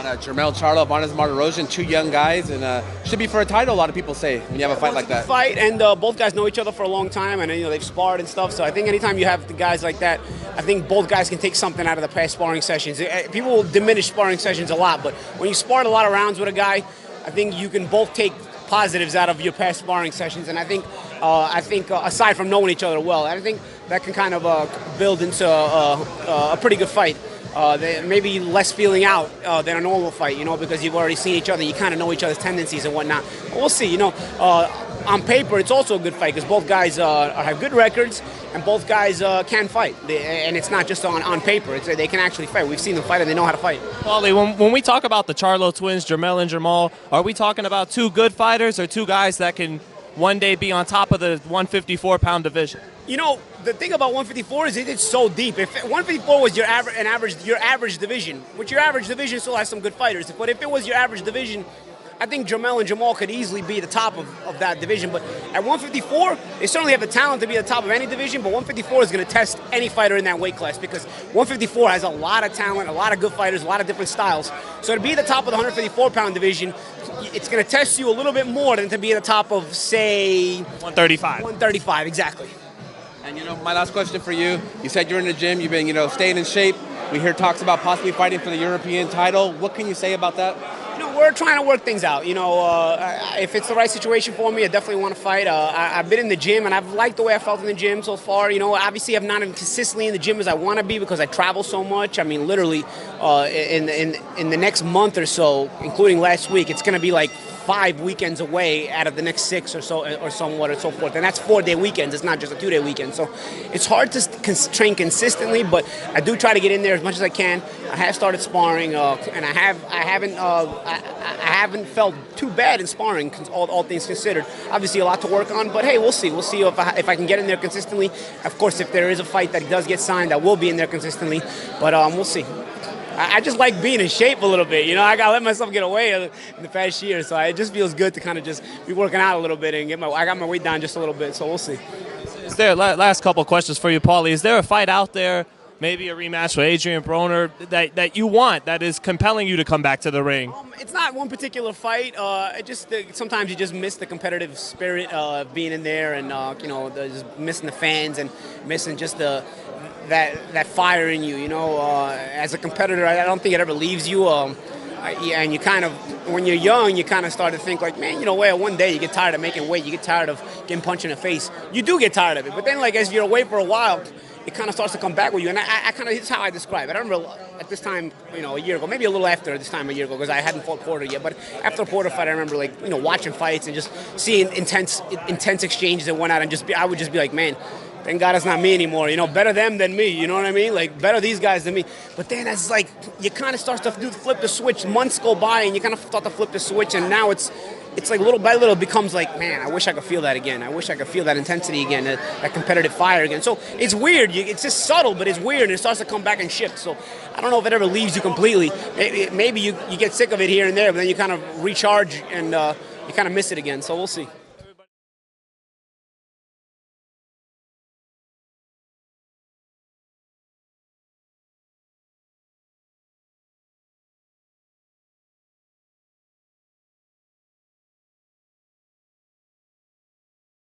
Jermell Charlo, Martirosyan, two young guys, and should be for a title. A lot of people say when you have a fight like that. Fight, and both guys know each other for a long time, and they've sparred and stuff. So I think anytime you have the guys like that, I think both guys can take something out of the past sparring sessions. People will diminish sparring sessions a lot, but when you sparred a lot of rounds with a guy, I think you can both take positives out of your past sparring sessions. And I think aside from knowing each other well, I think that can kind of build into a pretty good fight. Maybe less feeling out than a normal fight, because you've already seen each other. You kind of know each other's tendencies and whatnot. But we'll see. On paper, it's also a good fight because both guys have good records and both guys can fight. And it's not just on paper. They can actually fight. We've seen them fight and they know how to fight. Paulie, when we talk about the Charlo twins, Jermell and Jamal, are we talking about two good fighters or two guys that can one day be on top of the 154-pound division? The thing about 154 is it's so deep. If 154 was your average division, which your average division still has some good fighters, but if it was your average division, I think Jermell and Jamal could easily be the top of that division. But at 154, they certainly have the talent to be at the top of any division, but 154 is going to test any fighter in that weight class because 154 has a lot of talent, a lot of good fighters, a lot of different styles. So to be at the top of the 154-pound division, it's going to test you a little bit more than to be at the top of, say... 135. 135, exactly. And, my last question for you, you said you're in the gym, you've been, staying in shape. We hear talks about possibly fighting for the European title. What can you say about that? We're trying to work things out. If it's the right situation for me, I definitely want to fight. I've been in the gym, and I've liked the way I felt in the gym so far. Obviously, I'm not as consistently in the gym as I want to be because I travel so much. I mean, literally, in the next month or so, including last week, it's going to be like 5 weekends away out of the next 6 or so, or somewhat, or so forth. And that's 4-day weekends. It's not just a 2-day weekend. So it's hard to train consistently, but I do try to get in there as much as I can. I have started sparring, and I haven't felt too bad in sparring, all things considered. Obviously, a lot to work on, but hey, we'll see. We'll see if I can get in there consistently. Of course, if there is a fight that does get signed, I will be in there consistently. But we'll see. I just like being in shape a little bit. I got to let myself get away in the past year, so it just feels good to kind of just be working out a little bit and I got my weight down just a little bit, so we'll see. Is there, last couple of questions for you, Paulie. Is there a fight out there, maybe a rematch with Adrian Broner, that you want, that is compelling you to come back to the ring? It's not one particular fight. Sometimes you just miss the competitive spirit of being in there and, just missing the fans and missing just that fire in you, as a competitor, I don't think it ever leaves you. And you kind of, when you're young, you kind of start to think like, man, one day you get tired of making weight, you get tired of getting punched in the face. You do get tired of it, but then as you're away for a while, it kind of starts to come back with you. And I kind of, this is how I describe it. I remember at this time, a year ago, maybe a little after this time a year ago, because I hadn't fought Porter yet. But after the Porter fight, I remember watching fights and just seeing intense exchanges that went out, and I would just be like, man, thank God it's not me anymore. Better them than me. You know what I mean? Better these guys than me. But then it's you kind of start to flip the switch. Months go by and you kind of start to flip the switch, and now it's little by little it becomes man, I wish I could feel that again. I wish I could feel that intensity again, that competitive fire again. So it's weird. It's just subtle, but it's weird, and it starts to come back and shift. So I don't know if it ever leaves you completely. Maybe you get sick of it here and there, but then you kind of recharge and you kind of miss it again. So we'll see.